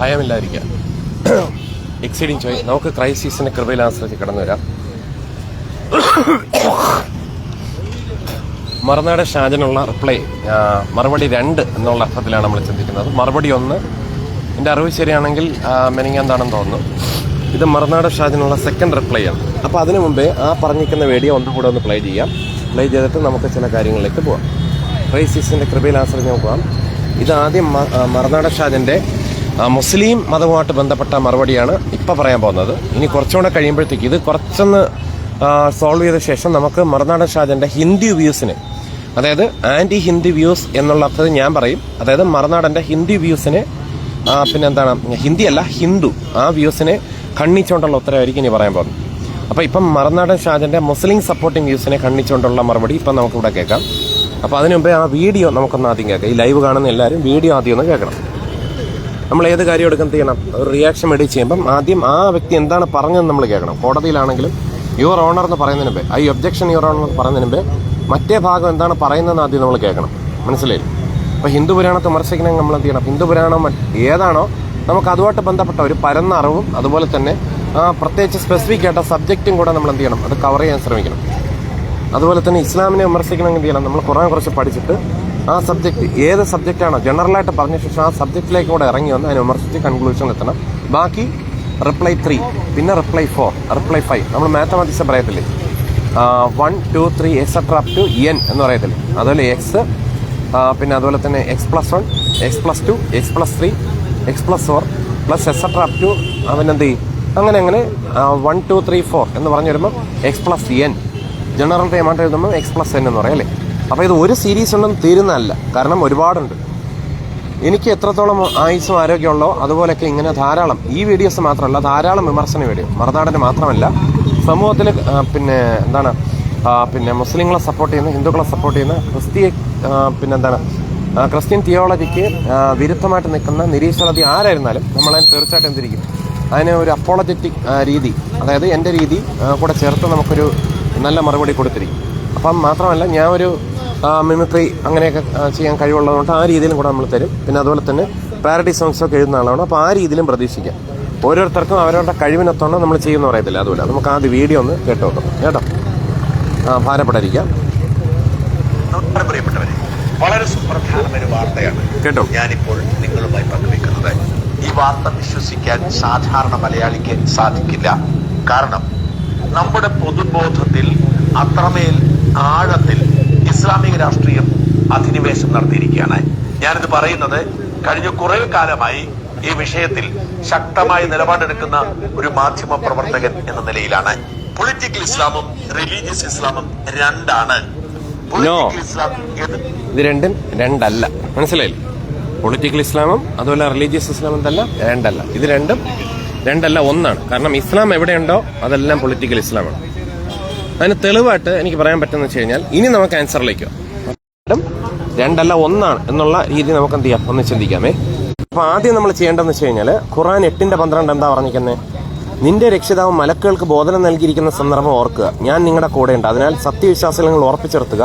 ഭയമില്ലാതിരിക്കുക. Exceeding Joy. നമുക്ക് ക്രൈസിസിന്റെ കൃപയിൽ ആശ്രയിച്ച് കടന്നു വരാം. മറുനാട് ഷാജനുള്ള റിപ്ലൈ മറുപടി 2 എന്നുള്ള അർത്ഥത്തിലാണ് നമ്മൾ ചിന്തിക്കുന്നത്. മറുപടി 1 എൻ്റെ അറിവ് ശരിയാണെങ്കിൽ മെനിങ്ങാന്താണെന്ന് തോന്നുന്നു. ഇത് മറുനാട് ഷാജനുള്ള സെക്കൻഡ് റിപ്ലൈ ആണ്. അപ്പോൾ അതിനു മുമ്പേ ആ പറഞ്ഞിരിക്കുന്ന വീഡിയോ ഒന്നുകൂടെ ഒന്ന് പ്ലേ ചെയ്യാം. പ്ലേ ചെയ്തിട്ട് നമുക്ക് ചില കാര്യങ്ങളിലേക്ക് പോകാം. ക്രൈസിസിന്റെ കൃപയിൽ ആശ്രയിച്ച് നോക്കാം. ഇത് ആദ്യം മറുനാട് ഷാജന്റെ മുസ്ലിം മതവുമായിട്ട് ബന്ധപ്പെട്ട മറുപടിയാണ് ഇപ്പം പറയാൻ പോകുന്നത്. ഇനി കുറച്ചുകൂടെ കഴിയുമ്പോഴത്തേക്ക് ഇത് കുറച്ചൊന്ന് സോൾവ് ചെയ്ത ശേഷം നമുക്ക് മറുനാടൻ ഷാജന്റെ ഹിന്ദി വ്യൂസിന്, അതായത് ആന്റി ഹിന്ദി വ്യൂസ് എന്നുള്ള അർത്ഥത്തിൽ ഞാൻ പറയും. അതായത് മറുനാടന്റെ ഹിന്ദി വ്യൂസിനെ പിന്നെ എന്താണ്, ഹിന്ദി അല്ല ഹിന്ദു, ആ വ്യൂസിനെ ഖണ്ഡിച്ചുകൊണ്ടുള്ള ഉത്തരവായിരിക്കും ഇനി പറയാൻ പോകുന്നത്. അപ്പോൾ ഇപ്പം മറുനാടൻ ഷാജന്റെ മുസ്ലിം സപ്പോർട്ടിംഗ് വ്യൂസിനെ ഖണ്ഡിച്ചുകൊണ്ടുള്ള മറുപടി ഇപ്പം നമുക്കിവിടെ കേൾക്കാം. അപ്പോൾ അതിനു മുമ്പേ ആ വീഡിയോ നമുക്കൊന്ന് ആദ്യം കേൾക്കാം. ഈ ലൈവ് കാണുന്ന എല്ലാവരും വീഡിയോ ആദ്യം ഒന്ന് കേൾക്കണം. നമ്മൾ ഏത് കാര്യം എടുക്കുന്ന ചെയ്യണം, ഒരു റിയാക്ഷൻ എഡിറ്റ് ചെയ്യുമ്പം ആദ്യം ആ വ്യക്തി എന്താണ് പറഞ്ഞതെന്ന് നമ്മൾ കേൾക്കണം. കോടതിയിലാണെങ്കിലും യുവർ ഓണർ എന്ന് പറയുന്നതിന് മുമ്പേ, ഐ ഒബ്ജക്ഷൻ യുവർ ഓണർ എന്ന് പറയുന്നതിന് മുമ്പേ മറ്റേ ഭാഗം എന്താണ് പറയുന്നതെന്ന് ആദ്യം നമ്മൾ കേൾക്കണം. മനസ്സിലായില്ലേ? അപ്പോൾ ഹിന്ദു പുരാണത്തെ വിമർശിക്കണമെങ്കിൽ നമ്മൾ എന്ത് ചെയ്യണം, ഹിന്ദു പുരാണം ഏതാണോ നമുക്ക് അതുമായിട്ട് ബന്ധപ്പെട്ട ഒരു പരന്ന അറിവും അതുപോലെ തന്നെ പ്രത്യേകിച്ച് സ്പെസിഫിക് ആയിട്ട് സബ്ജക്റ്റും കൂടെ നമ്മൾ എന്ത് ചെയ്യണം, അത് കവർ ചെയ്യാൻ ശ്രമിക്കണം. അതുപോലെ തന്നെ ഇസ്ലാമിനെ വിമർശിക്കണമെങ്കിൽ എന്ത് ചെയ്യണം, നമ്മൾ ഖുർആൻ കുറച്ച് പഠിച്ചിട്ട് ആ സബ്ജക്റ്റ് ഏത് സബ്ജക്റ്റാണോ ജനറലായിട്ട് പറഞ്ഞ ശേഷം ആ സബ്ജക്റ്റിലേക്ക് കൂടെ ഇറങ്ങി വന്ന് അതിനെ വിമർശിച്ച് കൺക്ലൂഷനിൽ എത്തണം. ബാക്കി റിപ്ലൈ 3, പിന്നെ റിപ്ലൈ 4, റിപ്ലൈ 5. നമ്മൾ മാത്തമാറ്റിക്സ് പറയത്തില്ലേ, 1, 2, 3 എക്സെട്ര അപ് ടു n എന്ന് പറയത്തില്ലേ, അതുപോലെ എക്സ്, പിന്നെ അതുപോലെ തന്നെ x+1, x+2, x+3, x+4 plus etcetera up to അവനെന്ത് ചെയ്യും, അങ്ങനെ 1, 2, 3, 4 എന്ന് പറഞ്ഞു വരുമ്പോൾ x+n, ജനറൽ ടൈമായിട്ട് എഴുതുമ്പോൾ x+n എന്ന് പറയാം അല്ലേ. അപ്പോൾ ഇത് ഒരു സീരീസ് ഉണ്ടെന്ന് തീരുന്നതല്ല, കാരണം ഒരുപാടുണ്ട്. എനിക്ക് എത്രത്തോളം ആയുസ്സും ആരോഗ്യമുള്ളോ അതുപോലെയൊക്കെ ഇങ്ങനെ ധാരാളം, ഈ വീഡിയോസ് മാത്രമല്ല ധാരാളം വിമർശന വീഡിയോ, മറുനാടന് മാത്രമല്ല സമൂഹത്തിൽ പിന്നെ എന്താണ് പിന്നെ മുസ്ലിങ്ങളെ സപ്പോർട്ട് ചെയ്യുന്ന, ഹിന്ദുക്കളെ സപ്പോർട്ട് ചെയ്യുന്ന, ക്രിസ്ത്യൻ തിയോളജിക്ക് വിരുദ്ധമായിട്ട് നിൽക്കുന്ന നിരീശ്വരവാദി ആരായിരുന്നാലും നമ്മളതിന് തീർച്ചയായിട്ടും എന്തിരിക്കും, അതിന് ഒരു അപ്പോളജറ്റിക് രീതി, അതായത് എൻ്റെ രീതി കൂടെ ചേർത്ത് നമുക്കൊരു നല്ല മറുപടി കൊടുത്തിരിക്കും. അപ്പം മാത്രമല്ല ഞാൻ ഒരു മിമിക്രി അങ്ങനെയൊക്കെ ചെയ്യാൻ കഴിവുള്ളതുകൊണ്ട് ആ രീതിയിലും കൂടെ നമ്മൾ തരും. പിന്നെ അതുപോലെ തന്നെ പാരഡി സോങ്സൊക്കെ എഴുതുന്ന ആളാണ്, അപ്പോൾ ആ രീതിയിലും പ്രതീക്ഷിക്കാം. ഓരോരുത്തർക്കും അവരവരുടെ കഴിവിനൊത്തോണം നമ്മൾ ചെയ്യുന്ന പറയത്തില്ല. അതുപോലെ നമുക്ക് ആദ്യം വീഡിയോ ഒന്ന് കേട്ടോ കേട്ടോ, ഭാരപ്പെടാതിരിക്കാം. പ്രിയപ്പെട്ടവരെ, വളരെ സുപ്രധാനമായ ഒരു വാർത്തയാണ് കേട്ടോ ഞാനിപ്പോൾ നിങ്ങളുമായി പങ്കുവെക്കുന്നത്. ഈ വാർത്ത വിശ്വസിക്കാൻ സാധാരണ മലയാളിക്ക് സാധിക്കില്ല. കാരണം നമ്മുടെ പൊതുബോധത്തിൽ അത്രമേൽ ആഴത്തിൽ ഇസ്ലാമിക രാഷ്ട്രീയം അധിനിവേശം നടത്തിയിരിക്കുകയാണ്. ഞാനിത് പറയുന്നത് കഴിഞ്ഞ കുറെ കാലമായി ഈ വിഷയത്തിൽ ശക്തമായ നിലപാടെടുക്കുന്ന ഒരു മാധ്യമ പ്രവർത്തകൻ എന്ന നിലയിലാണ്. പൊളിറ്റിക്കൽ ഇസ്ലാമും റിലീജിയസ് ഇസ്ലാമും രണ്ടാണ്. പൊളിറ്റിക്കൽ ഇസ്ലാം ഇത് രണ്ടും രണ്ടല്ല, മനസ്സിലായില്ലേ? പൊളിറ്റിക്കൽ ഇസ്ലാമും അതുപോലെ റിലീജിയസ് ഇസ്ലാമും തന്നെ രണ്ടല്ല. ഇത് രണ്ടും രണ്ടല്ല, ഒന്നാണ്. കാരണം ഇസ്ലാം എവിടെയുണ്ടോ അതെല്ലാം പൊളിറ്റിക്കൽ ഇസ്ലാമാണ്. അതിന് തെളിവായിട്ട് എനിക്ക് പറയാൻ പറ്റുന്ന വെച്ച് കഴിഞ്ഞാൽ ഇനി നമുക്ക് ആൻസറിലേക്ക് രണ്ടല്ല ഒന്നാണ് എന്നുള്ള രീതി നമുക്ക് എന്ത് ചെയ്യാം, ഒന്ന് ചിന്തിക്കാമേ. അപ്പൊ ആദ്യം നമ്മൾ ചെയ്യേണ്ടതെന്ന് വെച്ച് കഴിഞ്ഞാൽ ഖുർആൻ 8:12 എന്താ പറഞ്ഞിരിക്കുന്നത്, നിന്റെ രക്ഷിതാവ് മലക്കുകൾക്ക് ബോധനം നൽകിയിരിക്കുന്ന സന്ദർഭം ഓർക്കുക, ഞാൻ നിങ്ങളുടെ കൂടെയുണ്ട്, അതിനാൽ സത്യവിശ്വാസികൾ നിങ്ങൾ ഉറപ്പിച്ചെടുത്തുക,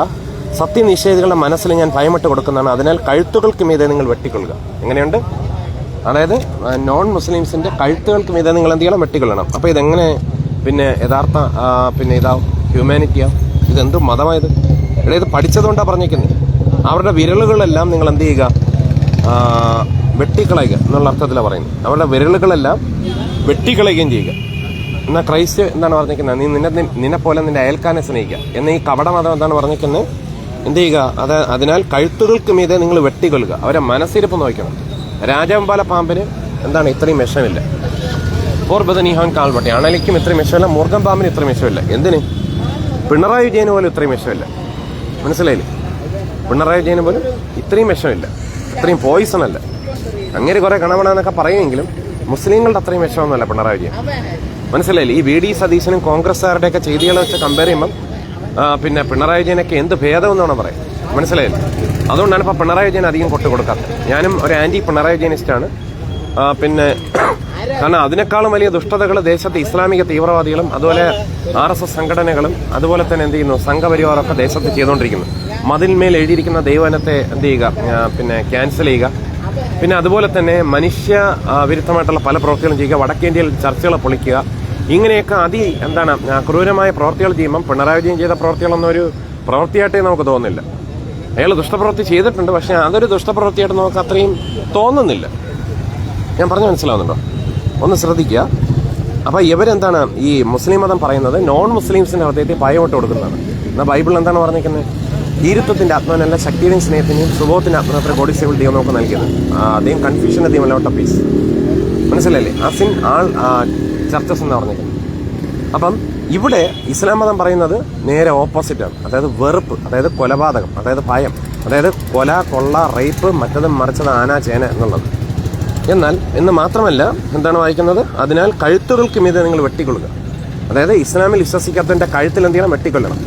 സത്യനിഷേധികളുടെ മനസ്സിൽ ഞാൻ ഭയമിട്ട് കൊടുക്കുന്നതാണ്, അതിനാൽ കഴുത്തുകൾക്ക് മീതെ നിങ്ങൾ വെട്ടിക്കൊള്ളുക. എങ്ങനെയുണ്ട്? അതായത് നോൺ മുസ്ലിംസിന്റെ കഴുത്തുകൾക്ക് മീതെ നിങ്ങൾ എന്ത് ചെയ്യണം, വെട്ടിക്കൊള്ളണം. അപ്പൊ ഇതെങ്ങനെ പിന്നെ യഥാർത്ഥ പിന്നെ ഇതാവും, ഹ്യൂമാനിറ്റിയാവും? ഇതെന്ത് മതമായത്? ഇവിടെ ഇത് പഠിച്ചതുകൊണ്ടാണ് പറഞ്ഞിരിക്കുന്നത്. അവരുടെ വിരലുകളെല്ലാം നിങ്ങൾ എന്ത് ചെയ്യുക, വെട്ടിക്കളയുക എന്നുള്ള അർത്ഥത്തിലാണ് പറയുന്നത്. അവരുടെ വിരലുകളെല്ലാം വെട്ടിക്കളയുകയും ചെയ്യുക. എന്നാൽ ക്രൈസ്റ്റ് എന്താണ് പറഞ്ഞിരിക്കുന്നത്, നീ നിന്നെ പോലെ നിന്റെ അയൽക്കാരനെ സ്നേഹിക്കുക എന്ന ഈ കപടമതം എന്താണ് പറഞ്ഞിരിക്കുന്നത്, എന്ത് ചെയ്യുക, അതിനാൽ കഴുത്തുകൾക്ക് മീതെ നിങ്ങൾ വെട്ടിക്കൊള്ളുക. അവരെ മനസ്സിരിപ്പ് നോക്കണം. രാജവെമ്പാല പാമ്പിന് എന്താണ് ഇത്രയും വിഷമില്ല, പോർബദനിഹാൻ കാൽവട്ടെ അണലിക്കും ഇത്രയും വിഷമില്ല, മൂർഖൻ പാമ്പിന് ഇത്രയും വിഷമില്ല. എന്തിന്? പിണറായി വിജയന് പോലും ഇത്രയും വിഷമില്ല. മനസ്സിലായില്ലേ? പിണറായി വിജയന് പോലും ഇത്രയും വിഷമില്ല, ഇത്രയും പോയിസൺ അല്ല. അങ്ങനെ കുറെ കണവണമെന്നൊക്കെ പറയുമെങ്കിലും മുസ്ലിങ്ങളുടെ അത്രയും വിഷമൊന്നുമല്ല പിണറായി വിജയൻ. മനസ്സിലായില്ലേ? ഈ VD സതീശനും കോൺഗ്രസ്സുകാരുടെയൊക്കെ ചെയ്തികളെ വെച്ച് കമ്പയർ ചെയ്യുമ്പം പിന്നെ പിണറായി വിജയനൊക്കെ എന്ത് ഭേദം എന്നാണ് പറയാം. മനസ്സിലായില്ലേ? അതുകൊണ്ടാണ് ഇപ്പം പിണറായി വിജയൻ അധികം കൊട്ടു കൊടുക്കാത്തത്. ഞാനും ഒരു ആന്റി പിണറായി വിജയനിസ്റ്റാണ്. പിന്നെ കാരണം അതിനേക്കാളും വലിയ ദുഷ്ടതകൾ ദേശത്ത് ഇസ്ലാമിക തീവ്രവാദികളും അതുപോലെ RSS സംഘടനകളും അതുപോലെ തന്നെ എന്ത് ചെയ്യുന്നു, സംഘപരിവാറൊക്കെ ദേശത്ത് ചെയ്തുകൊണ്ടിരിക്കുന്നു. മതിന്മേൽ എഴുതിയിരിക്കുന്ന ദൈവനത്തെ എന്ത് ചെയ്യുക, പിന്നെ ക്യാൻസൽ ചെയ്യുക, പിന്നെ അതുപോലെ തന്നെ മനുഷ്യ വിരുദ്ധമായിട്ടുള്ള പല പ്രവൃത്തികളും ചെയ്യുക, വടക്കേന്ത്യയിൽ ചർച്ചുകളെ പൊളിക്കുക, ഇങ്ങനെയൊക്കെ ക്രൂരമായ പ്രവൃത്തികൾ ചെയ്യുമ്പം പിണറായി വിജയൻ ചെയ്ത പ്രവൃത്തികളൊന്നും ഒരു പ്രവൃത്തിയായിട്ടേ നമുക്ക് തോന്നുന്നില്ല. അയാൾ ദുഷ്ടപ്രവൃത്തി ചെയ്തിട്ടുണ്ട്, പക്ഷെ അതൊരു ദുഷ്ടപ്രവൃത്തിയായിട്ട് നമുക്ക് അത്രയും തോന്നുന്നില്ല. ഞാൻ പറഞ്ഞു മനസ്സിലാവുന്നുണ്ടോ? ഒന്ന് ശ്രദ്ധിക്കുക. അപ്പോൾ ഇവരെന്താണ് ഈ മുസ്ലിം മതം പറയുന്നത് നോൺ മുസ്ലിംസിന്റെ ഹൃദയത്തിൽ ഭയമിട്ട് കൊടുക്കുന്നതാണ്. എന്നാൽ ബൈബിൾ എന്താണ് പറഞ്ഞിരിക്കുന്നത്? ധീരത്വത്തിന്റെ ആത്മാവിനല്ല ശക്തിയുടെയും സ്നേഹത്തിന്റെയും സുബോധത്തിന്റെ ആത്മാത്ര ഗോഡ് ഈസ് ഏബിൾ ദൈവം നമുക്ക് നൽകിയത്. അദ്ദേഹം കൺഫ്യൂഷൻ ദൈവം ലോട്ട് ഓഫ് പീസ്. മനസ്സിലല്ലേ? അസിൻ ആൾ ചർച്ചസ് എന്ന് പറഞ്ഞിരിക്കുന്നത്. അപ്പം ഇവിടെ ഇസ്ലാം മതം പറയുന്നത് നേരെ ഓപ്പോസിറ്റാണ്. അതായത് വെറുപ്പ്, അതായത് കൊലപാതകം, അതായത് ഭയം, അതായത് കൊല, കൊള്ള, റേപ്പ്, മറ്റതും മറിച്ചത്, ആന, ചേന എന്നുള്ളത്. എന്നാൽ എന്ന് മാത്രമല്ല എന്താണ് വായിക്കുന്നത്? അതിനാൽ കഴുത്തുകൾക്ക് മീതെ നിങ്ങൾ വെട്ടിക്കൊള്ളുക. അതായത് ഇസ്ലാമിൽ വിശ്വസിക്കാത്തതിന്റെ കഴുത്തിൽ എന്ത് ചെയ്യണം? വെട്ടിക്കൊല്ലണം.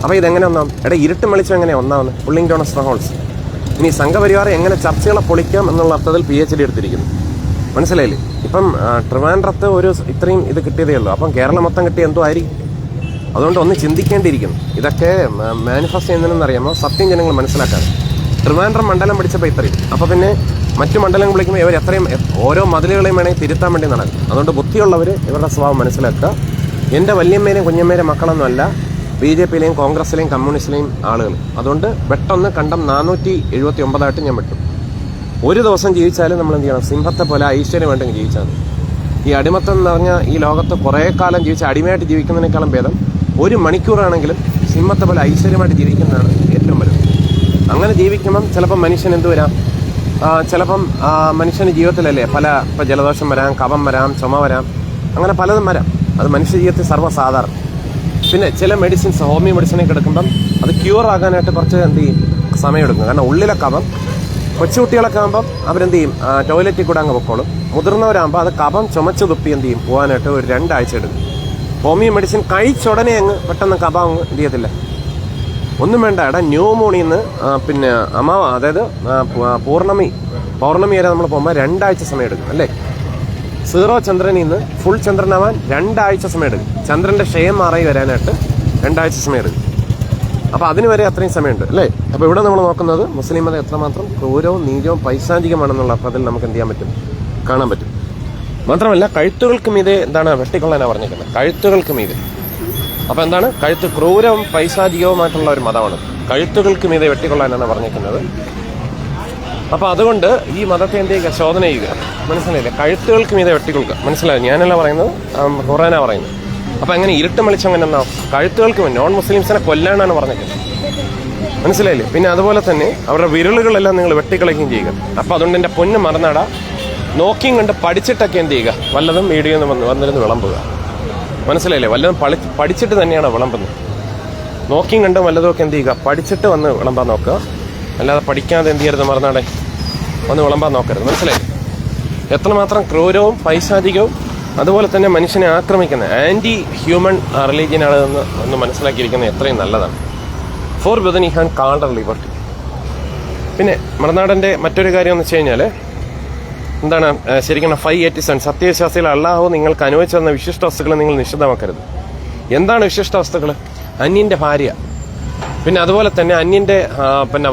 അപ്പോൾ ഇതെങ്ങനെ ഒന്നാം? ഇരുട്ടും വെളിച്ചം എങ്ങനെയാണ് ഒന്നാമെന്ന്? Pulling down സ്ട്രോങ്ഹോൾഡ്സ്. ഇനി സംഘപരിവാരം എങ്ങനെ ചർച്ചകളെ പൊളിക്കാം എന്നുള്ള അർത്ഥത്തിൽ PhD എടുത്തിരിക്കുന്നു. മനസ്സിലായില്ലേ? ഇപ്പം ട്രിവാൻഡ്രത്ത് ഇത്രയും ഇത് കിട്ടിയതേ ഉള്ളൂ. അപ്പം കേരളം മൊത്തം കിട്ടിയ എന്തോ ആയിരിക്കും. അതുകൊണ്ട് ഒന്ന് ചിന്തിക്കേണ്ടിയിരിക്കുന്നു. ഇതൊക്കെ മാനിഫെസ്റ്റ് ചെയ്യുന്നതെന്നറിയാമോ? സത്യം ജനങ്ങൾ മനസ്സിലാക്കാൻ. ട്രിവാൻഡ്രം മണ്ഡലം പിടിച്ചപ്പോൾ ഇത്രയും. അപ്പോൾ പിന്നെ മറ്റു മണ്ഡലം വിളിക്കുമ്പോൾ ഇവർ എത്രയും ഓരോ മതിലുകളെയും വേണമെങ്കിൽ തിരുത്താൻ വേണ്ടി നടക്കും. അതുകൊണ്ട് ബുദ്ധിയുള്ളവർ ഇവരുടെ സ്വഭാവം മനസ്സിലാക്കുക. എൻ്റെ വല്യമ്മേരെയും കുഞ്ഞമ്മേരെയും മക്കളൊന്നുമല്ല BJPയിലെയും കോൺഗ്രസിലെയും കമ്മ്യൂണിസ്റ്റിലെയും ആളുകൾ. അതുകൊണ്ട് പെട്ടെന്ന് കണ്ടം 479 ഞാൻ വിട്ടു. ഒരു ദിവസം ജീവിച്ചാലും നമ്മൾ എന്ത് ചെയ്യണം? സിംഹത്തെ പോലെ ഐശ്വര്യം വേണ്ടെങ്കിൽ ജീവിച്ചാൽ മതി. ഈ അടിമത്തം എന്ന് പറഞ്ഞാൽ ഈ ലോകത്ത് കുറേ കാലം ജീവിച്ച് അടിമയായിട്ട് ജീവിക്കുന്നതിനേക്കാളും ഭേദം 1 മണിക്കൂറാണെങ്കിലും സിംഹത്തെ പോലെ ഐശ്വര്യമായിട്ട് ജീവിക്കുന്നതാണ് ഏറ്റവും വലുത്. അങ്ങനെ ജീവിക്കുമ്പം ചിലപ്പം മനുഷ്യൻ എന്ത് വരാം? ചിലപ്പം മനുഷ്യന് ജീവിതത്തിലല്ലേ ഇപ്പം ജലദോഷം വരാം, കഫം വരാം, ചുമ വരാം, അങ്ങനെ പലതും വരാം. അത് മനുഷ്യ ജീവിതത്തിൽ സർവ്വസാധാരണ. പിന്നെ ചില മെഡിസിൻസ്, ഹോമിയോ മെഡിസിനൊക്കെ എടുക്കുമ്പം അത് ക്യൂർ ആകാനായിട്ട് കുറച്ച് എന്ത് ചെയ്യും? സമയമെടുക്കും. കാരണം ഉള്ളിലെ കഫം, കൊച്ചുകുട്ടികളൊക്കെ ആകുമ്പം അവരെന്ത് ചെയ്യും? ടോയ്ലറ്റിൽ കൂടെ അങ്ങ് പൊക്കോളും. മുതിർന്നവരാകുമ്പോൾ അത് കഫം ചുമച്ച് തുപ്പി എന്ത് ചെയ്യും? പോകാനായിട്ട് ഒരു 2 ആഴ്ച എടുക്കും. ഹോമിയോ മെഡിസിൻ കഴിച്ചുടനെ അങ്ങ് പെട്ടെന്ന് കഫം അങ്ങ് എന്ത് ചെയ്യത്തില്ല. ഒന്നും വേണ്ട. ന്യൂമോണിന്ന് പിന്നെ അതായത് പൗർണമി വരെ നമ്മൾ പോകുമ്പോൾ 2 ആഴ്ച സമയം എടുക്കും അല്ലേ? 0 ചന്ദ്രനിൽ നിന്ന് ഫുൾ ചന്ദ്രനാവാൻ 2 ആഴ്ച സമയം എടുക്കും. ചന്ദ്രന്റെ ക്ഷയം മാറി വരാനായിട്ട് 2 ആഴ്ച സമയം എടുക്കും. അപ്പോൾ അതിന് വരെ അത്രയും സമയമുണ്ട് അല്ലേ? അപ്പോൾ ഇവിടെ നമ്മൾ നോക്കുന്നത് മുസ്ലിം മതം എത്രമാത്രം ക്രൂരവും നീചവും പൈശാചികമാണെന്നുള്ള അർത്ഥത്തിൽ നമുക്ക് എന്ത് ചെയ്യാൻ പറ്റും? കാണാൻ പറ്റും. മാത്രമല്ല കഴുത്തുകൾക്ക് മീതെ വെട്ടിക്കൊള്ളാനാണ് പറഞ്ഞിരിക്കുന്നത്. കഴുത്തുകൾക്ക് മീതെ. അപ്പോൾ എന്താണ്? കഴുത്ത് ക്രൂരവും പൈശാചികവുമായിട്ടുള്ള ഒരു മതമാണ്. കഴുത്തുകൾക്ക് മീതെ വെട്ടിക്കൊള്ളാനാണ് പറഞ്ഞിരിക്കുന്നത്. അപ്പോൾ അതുകൊണ്ട് ഈ മതത്തെ എന്ത് ചെയ്യുക? ശോധന ചെയ്യുക. മനസ്സിലായില്ലേ? കഴുത്തുകൾക്ക് മീതെ വെട്ടിക്കൊള്ളുക. മനസ്സിലായി? ഞാനല്ല പറയുന്നത്, ഖുർആനാണ് പറയുന്നത്. അപ്പോൾ അങ്ങനെ ഇരുട്ടും വെളിച്ചം അങ്ങനെ എന്നാ? കഴുത്തുകൾക്ക് നോൺ മുസ്ലിംസിനെ കൊല്ലാനാണ് പറഞ്ഞിരിക്കുന്നത്. മനസ്സിലായില്ലേ? പിന്നെ അതുപോലെ തന്നെ അവരുടെ വിരലുകളെല്ലാം നിങ്ങൾ വെട്ടിക്കളയുകയും ചെയ്യുക. അപ്പോൾ അതുകൊണ്ട് എൻ്റെ പൊന്ന് മറന്നാട നോക്കിയും കണ്ട് പഠിച്ചിട്ടൊക്കെ എന്ത് ചെയ്യുക? വല്ലതും വീഡിയോ വന്നിരുന്ന് വിളമ്പുക. മനസ്സിലായില്ലേ? വല്ലതും പഠിച്ചിട്ട് തന്നെയാണ് വിളമ്പുന്നത്. നോക്കിയും കണ്ടും വല്ലതുമൊക്കെ എന്ത് ചെയ്യുക? പഠിച്ചിട്ട് വന്ന് വിളമ്പാൻ നോക്കുക. അല്ലാതെ പഠിക്കാതെ എന്ത് ചെയ്യരുത്? മറന്നാടെ വന്ന് വിളമ്പാൻ നോക്കരുത്. മനസ്സിലായി? എത്രമാത്രം ക്രൂരവും പൈശാചികവും അതുപോലെ തന്നെ മനുഷ്യനെ ആക്രമിക്കുന്ന ആൻറ്റി ഹ്യൂമൻ റിലീജിയനാണ് എന്ന് മനസ്സിലാക്കിയിരിക്കുന്നത് എത്രയും നല്ലതാണ്. For brethren have called liberty. പിന്നെ മറുനാടൻ്റെ മറ്റൊരു കാര്യം എന്ന് വെച്ച് കഴിഞ്ഞാൽ എന്താണ്? ശരിക്കും 587 സത്യവിശ്വാസികൾ അള്ളാഹു നിങ്ങൾക്ക് അനുവദിച്ചു തന്ന വിശിഷ്ട വസ്തുക്കൾ നിങ്ങൾ നിഷിദ്ധമാക്കരുത്. എന്താണ് വിശിഷ്ട വസ്തുക്കൾ? അന്യൻ്റെ ഭാര്യ, പിന്നെ അതുപോലെ തന്നെ അന്യൻ്റെ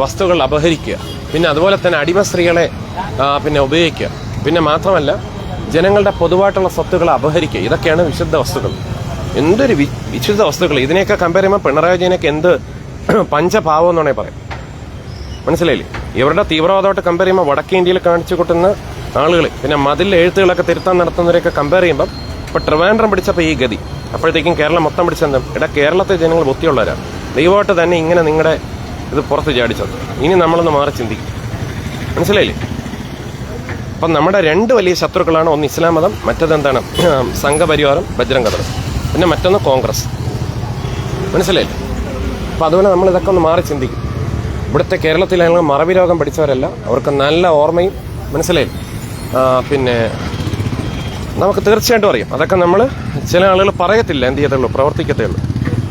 വസ്തുക്കൾ അപഹരിക്കുക, പിന്നെ അതുപോലെ തന്നെ അടിമ സ്ത്രീകളെ ഉപയോഗിക്കുക, പിന്നെ മാത്രമല്ല ജനങ്ങളുടെ പൊതുവായിട്ടുള്ള സ്വത്തുക്കൾ അപഹരിക്കുക. ഇതൊക്കെയാണ് വിശുദ്ധ വസ്തുക്കൾ. എന്തൊരു വിശുദ്ധ വസ്തുക്കൾ! ഇതിനെയൊക്കെ കമ്പയർ ചെയ്യുമ്പോൾ പിണറായി വിജയനൊക്കെ എന്ത് പഞ്ചപാവം എന്ന് വേണമെങ്കിൽ പറയാം. മനസ്സിലായില്ലേ? ഇവരുടെ തീവ്രവാദമായിട്ട് കമ്പയർ ചെയ്യുമ്പോൾ വടക്കേ ഇന്ത്യയിൽ കാണിച്ചു കൂട്ടുന്ന ആളുകൾ, പിന്നെ മതിൽ എഴുത്തുകളൊക്കെ തിരുത്താൻ നടത്തുന്നവരെയൊക്കെ കമ്പയർ ചെയ്യുമ്പം ഇപ്പോൾ ട്രിവാൻഡ്രം പിടിച്ചപ്പോൾ ഈ ഗതി, അപ്പോഴത്തേക്കും കേരളം മൊത്തം പിടിച്ചെന്തും കേരളത്തെ ജനങ്ങൾ ബുദ്ധിയുള്ളവരാണ്. ദൈവമായിട്ട് തന്നെ ഇങ്ങനെ നിങ്ങളുടെ ഇത് പുറത്ത് ചാടിച്ചത്. ഇനി നമ്മളൊന്ന് മാറി ചിന്തിക്കും. മനസ്സിലായില്ലേ? അപ്പം നമ്മുടെ 2 വലിയ ശത്രുക്കളാണ്. ഒന്ന് ഇസ്ലാം മതം, മറ്റതെന്താണ്? സംഘപരിവാരം, ബജ്രംഗ്, പിന്നെ മറ്റൊന്ന് കോൺഗ്രസ്. മനസ്സിലായില്ലേ? അപ്പം അതുപോലെ നമ്മൾ ഇതൊക്കെ ഒന്ന് മാറി ചിന്തിക്കും. ഇവിടുത്തെ കേരളത്തിലാണെങ്കിൽ മറവി രോഗം പഠിച്ചവരല്ല, അവർക്ക് നല്ല ഓർമ്മയും മനസ്സിലായില്ലേ? പിന്നെ നമുക്ക് തീർച്ചയായിട്ടും അറിയാം. അതൊക്കെ നമ്മൾ ചില ആളുകൾ പറയത്തില്ല, എന്ത് ചെയ്യത്തുള്ളൂ, പ്രവർത്തിക്കത്തേ ഉള്ളൂ.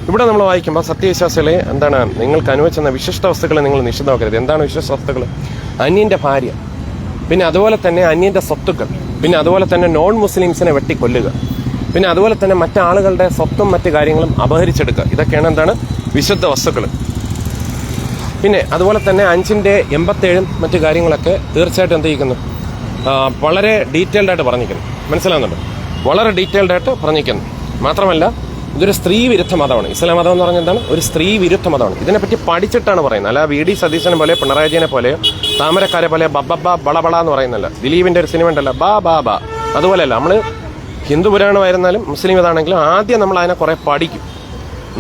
ഇവിടെ നമ്മൾ വായിക്കുമ്പോൾ സത്യവിശ്വാസികളെ നിങ്ങൾക്ക് അനുവദിച്ചെന്ന വിശിഷ്ട വസ്തുക്കളെ നിങ്ങൾ നിഷിദ്ധമാക്കരുത്. എന്താണ് വിശിഷ്ട വസ്തുക്കൾ? അന്യൻ്റെ ഭാര്യ, പിന്നെ അതുപോലെ തന്നെ അന്യൻ്റെ സ്വത്തുക്കൾ, പിന്നെ അതുപോലെ തന്നെ നോൺ മുസ്ലിംസിനെ വെട്ടിക്കൊല്ലുക, പിന്നെ അതുപോലെ തന്നെ മറ്റാളുകളുടെ സ്വത്തും മറ്റു കാര്യങ്ങളും അപഹരിച്ചെടുക്കുക. ഇതൊക്കെയാണ് എന്താണ്? വിശുദ്ധ വസ്തുക്കൾ. പിന്നെ അതുപോലെ തന്നെ 5-87 മറ്റു കാര്യങ്ങളൊക്കെ തീർച്ചയായിട്ടും എന്ത് ചെയ്യുന്നു? വളരെ ഡീറ്റെയിൽഡ് ആയിട്ട് പറഞ്ഞിരിക്കുന്നു. മനസ്സിലാകുന്നുണ്ട്? വളരെ ഡീറ്റെയിൽഡ് ആയിട്ട് പറഞ്ഞിരിക്കുന്നു. മാത്രമല്ല ഇതൊരു സ്ത്രീ വിരുദ്ധ മതമാണ്. ഇസ്ലാം മതം എന്ന് പറഞ്ഞാൽ എന്താണ്? ഒരു സ്ത്രീ വിരുദ്ധ മതമാണ്. ഇതിനെപ്പറ്റി പഠിച്ചിട്ടാണ് പറയുന്നത്. അല്ല VD സതീശനെ പോലെ, പിണറായി വിജയനെ പോലെയോ, താമരക്കാരെ പോലെ ബബ്ബ ബളബള എന്ന് പറയുന്നില്ല. ദിലീപിന്റെ ഒരു സിനിമ ഉണ്ടല്ലോ, ബാ ബാ ബാ, അതുപോലെയല്ല. നമ്മൾ ഹിന്ദു പുരാണമായിരുന്നാലും മുസ്ലിം ഇതാണെങ്കിലും ആദ്യം നമ്മൾ അതിനെ കുറെ പഠിക്കും.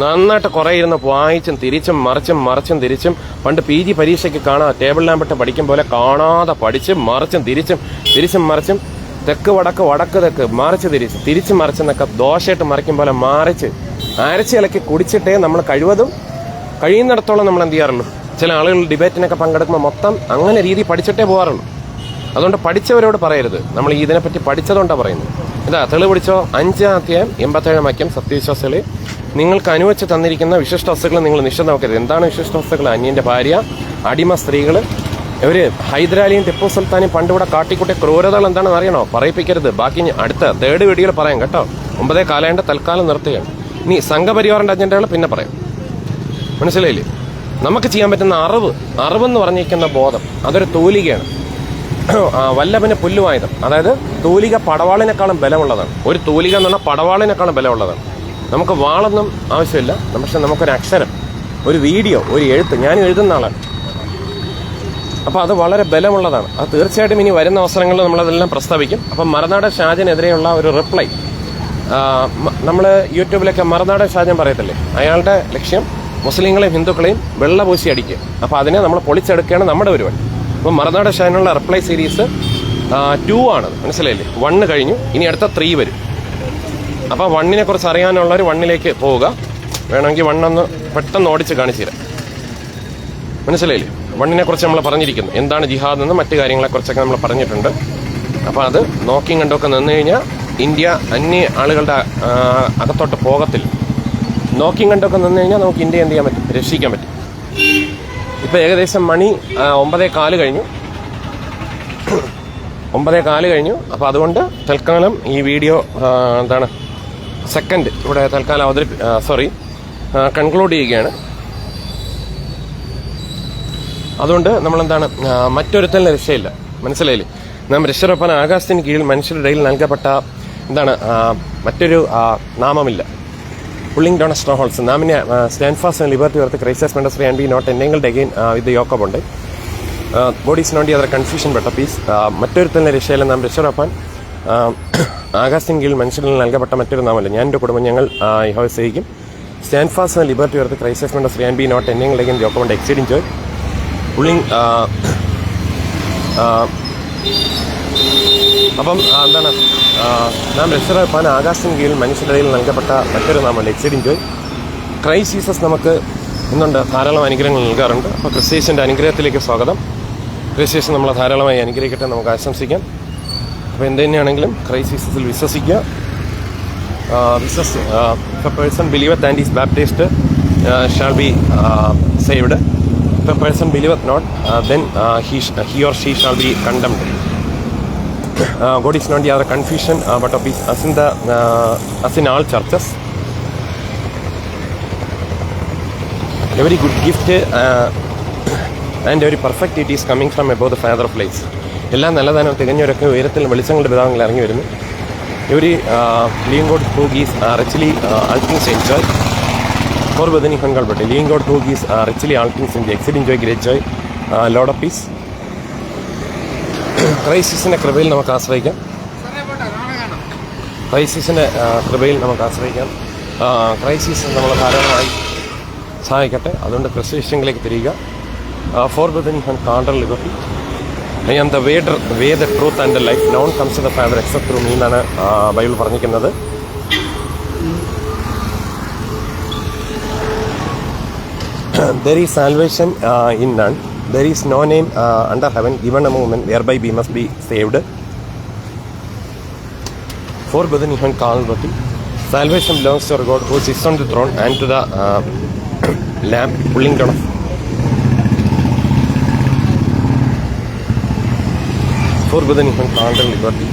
നന്നായിട്ട് കുറേ ഇരുന്ന് വായിച്ചും തിരിച്ചും മറിച്ചും തിരിച്ചും. പണ്ട് PG പരീക്ഷയ്ക്ക് കാണാം, ടേബിൾ ലാമ്പിട്ട് പഠിക്കും പോലെ കാണാതെ പഠിച്ചും തിരിച്ചും മറിച്ചും തെക്ക് വടക്ക് തെക്ക് തിരിച്ചും മറിച്ചെന്നൊക്കെ ദോശയിട്ട് മറിക്കും പോലെ അരച്ച് ഇലക്കി കുടിച്ചിട്ടേ നമ്മൾ കഴിയുന്നിടത്തോളം നമ്മൾ എന്ത് ചെയ്യാറുള്ളൂ. ചില ആളുകൾ ഡിബേറ്റിനൊക്കെ പങ്കെടുക്കുമ്പോൾ മൊത്തം അങ്ങനെ രീതി പഠിച്ചിട്ടേ പോകാറുള്ളൂ. അതുകൊണ്ട് പഠിച്ചവരോട് പറയരുത്. നമ്മൾ ഇതിനെപ്പറ്റി പഠിച്ചതുകൊണ്ടാണ് പറയുന്നത്. ഇതാ തെളിവ് പിടിച്ചോ. 5-ാം അധ്യായം 87-ാം വാക്യം. സത്യവിശ്വാസികളെ, നിങ്ങൾക്ക് അനുവദിച്ച് തന്നിരിക്കുന്ന വിശിഷ്ട വസ്തുക്കൾ നിങ്ങൾ നിഷേധമാക്കരുത്. എന്താണ് വിശിഷ്ട വസ്തുക്കൾ? അന്യന്റെ ഭാര്യ, അടിമ സ്ത്രീകൾ. ഇവര് ഹൈദരാലിയും ടിപ്പു സുൽത്താനും പണ്ടിവിടെ കാട്ടിക്കൂട്ടിയ ക്രൂരതകൾ എന്താണെന്ന് അറിയണോ? പറയിപ്പിക്കരുത്. ബാക്കി അടുത്ത 3rd വീഡിയോയിൽ പറയാം കേട്ടോ. 9 തൽക്കാലം നിർത്തുകയാണ്. ഇനി സംഘപരിവാറിന്റെ അജണ്ടകൾ പിന്നെ പറയാം. മനസ്സിലായില്ലേ? നമുക്ക് ചെയ്യാൻ പറ്റുന്ന അറിവെന്ന് പറഞ്ഞിരിക്കുന്ന ബോധം, അതൊരു തൂലികയാണ്. വല്ലഭന് പുല്ലുവായുധം. അതായത് തൂലിക പടവാളിനേക്കാളും ബലമുള്ളതാണ്. ഒരു തൂലിക എന്ന് പറഞ്ഞാൽ പടവാളിനേക്കാളും ബലമുള്ളതാണ്. നമുക്ക് വാളൊന്നും ആവശ്യമില്ല. പക്ഷെ നമുക്കൊരു അക്ഷരം, ഒരു വീഡിയോ, ഒരു എഴുത്ത്. ഞാൻ എഴുതുന്ന ആളാണ്. അപ്പോൾ അത് വളരെ ബലമുള്ളതാണ്. അത് തീർച്ചയായിട്ടും ഇനി വരുന്ന അവസരങ്ങളിൽ നമ്മളതെല്ലാം പ്രസ്താവിക്കും. അപ്പം മറുനാടൻ ഷാജിനെതിരെയുള്ള ഒരു റിപ്ലൈ നമ്മൾ യൂട്യൂബിലൊക്കെ മറുനാടൻ ഷാജൻ പറയത്തില്ലേ, അയാളുടെ ലക്ഷ്യം മുസ്ലിങ്ങളെയും ഹിന്ദുക്കളെയും വെള്ളപൂശി അടിക്കുക. അപ്പോൾ അതിനെ നമ്മൾ പൊളിച്ചെടുക്കുകയാണ് നമ്മുടെ പരിപാടി. അപ്പോൾ മറുനാടൻ ഷാജിനുള്ള റിപ്ലൈ സീരീസ് 2 ആണത്. മനസ്സിലായില്ലേ? 1 കഴിഞ്ഞു, ഇനി അടുത്ത 3 വരും. അപ്പോൾ 1നെ കുറിച്ച് അറിയാനുള്ളവർ 1ലേക്ക് പോവുക. വേണമെങ്കിൽ 1 ഒന്ന് പെട്ടെന്ന് ഓടിച്ച് കാണിച്ചു തരാം. മനസ്സിലായില്ലേ? 1നെ കുറിച്ച് നമ്മൾ പറഞ്ഞിരിക്കുന്നു. എന്താണ് ജിഹാദ് എന്നും മറ്റു കാര്യങ്ങളെക്കുറിച്ചൊക്കെ നമ്മൾ പറഞ്ഞിട്ടുണ്ട്. അപ്പോൾ അത് നോക്കിയും കണ്ടൊക്കെ നിന്ന് കഴിഞ്ഞാൽ ഇന്ത്യ അന്യ ആളുകളുടെ അകത്തോട്ട് പോകത്തില്ല. നോക്കിയും കണ്ടൊക്കെ നിന്ന് കഴിഞ്ഞാൽ നമുക്ക് ഇന്ത്യ എന്ത് ചെയ്യാൻ പറ്റും? രക്ഷിക്കാൻ പറ്റും. ഇപ്പോൾ ഏകദേശം മണി 9:15 കഴിഞ്ഞു. 9:15 കഴിഞ്ഞു. അപ്പോൾ അതുകൊണ്ട് തൽക്കാലം ഈ വീഡിയോ സെക്കൻഡ് ഇവിടെ തൽക്കാലം കൺക്ലൂഡ് ചെയ്യുകയാണ്. അതുകൊണ്ട് നമ്മളെന്താണ്, മറ്റൊരുത്തലിന് രക്ഷയില്ല. മനസ്സിലായില്ലേ? നാം രക്ഷപ്പെടാൻ ആകാശത്തിന് കീഴിൽ മനുഷ്യരുടെ ഇടയിൽ നൽകപ്പെട്ട മറ്റൊരു നാമമില്ല. Pulling down strongholds. നാമിനെ stand fast and liberty worth Christ made us and be not entangled again with yoke of ഉണ്ട്. ഗോഡ് ഈസ് നോട്ട് യാതൊരു കൺഫ്യൂഷൻ ബട്ട് എ പീസ്. മറ്റൊരുത്തലിന് രക്ഷയില്ല. നാം രക്ഷപ്പെടാൻ ആകാശത്തിന് കീഴിൽ മനുഷ്യരിൽ നൽകപ്പെട്ട മറ്റൊരു നാമല്ല. ഞാൻ എൻ്റെ കുടുംബം ഞങ്ങൾ യഹോവയെ സേവിക്കും. Stand fast and liberty worth Christ made us and be not entangled again yoke of ഉണ്ട്. എക്സീഡിംഗ് ജോയ്. പുള്ളിംഗ് അപ്പം നാം രക്ഷപ്പെടാൻ ആകാശത്തിന് കീഴിൽ മനുഷ്യരുടെ ഇടയിൽ നൽകപ്പെട്ട മറ്റൊരു നാമല്ല. എക്സീഡിംഗ് ജോയ്. ക്രൈസ്റ്റ് ജീസസ് നമുക്ക് ഇന്നുണ്ട് ധാരാളം അനുഗ്രഹങ്ങൾ നൽകാറുണ്ട്. അപ്പോൾ ക്രിസ്തീശൻ്റെ അനുഗ്രഹത്തിലേക്ക് സ്വാഗതം. ക്രിസ്തീശൻ നമ്മളെ ധാരാളമായി അനുഗ്രഹിക്കട്ടെ നമുക്ക് ആശംസിക്കാം. അപ്പോൾ എന്ത് തന്നെയാണെങ്കിലും ക്രൈസ്റ്റ് ജീസസിൽ വിശ്വസിക്കുക. If a person believeth and is baptized shall be saved. If a person believeth not, then he or she shall be condemned. God is not the other confusion, but of peace, as in all churches. Every good gift and every perfect it is coming from above the Father of lights. എല്ലാം നല്ലതാനും തികഞ്ഞവരൊക്കെ ഉയരത്തിൽ വെളിച്ചങ്ങളുടെ പിതാവിൽ ഇറങ്ങി വരുന്നു. Every living God who gives richly all things enjoy. For within Him but living God who gives richly all things in the exceeding joy, great joy, Lord of peace. ക്രൈസിസിൻ്റെ കൃപയിൽ നമുക്ക് ആശ്രയിക്കാം. Crisis നമ്മളെ ധാരാളമായി സഹായിക്കട്ടെ. അതുകൊണ്ട് ക്രിസ്ത്യനിലേക്ക് തിരിയുക. For within him called liberty. I am the way, the truth and the life. No one comes to the Father except through me എന്നാണ് Bible പറഞ്ഞിരിക്കുന്നത്. There is salvation in none. There is no name under heaven given among men whereby we must be saved. For within Him called. Salvation belongs to our God who sits on the throne and to the Lamb pulling down of. For within Him called liberty.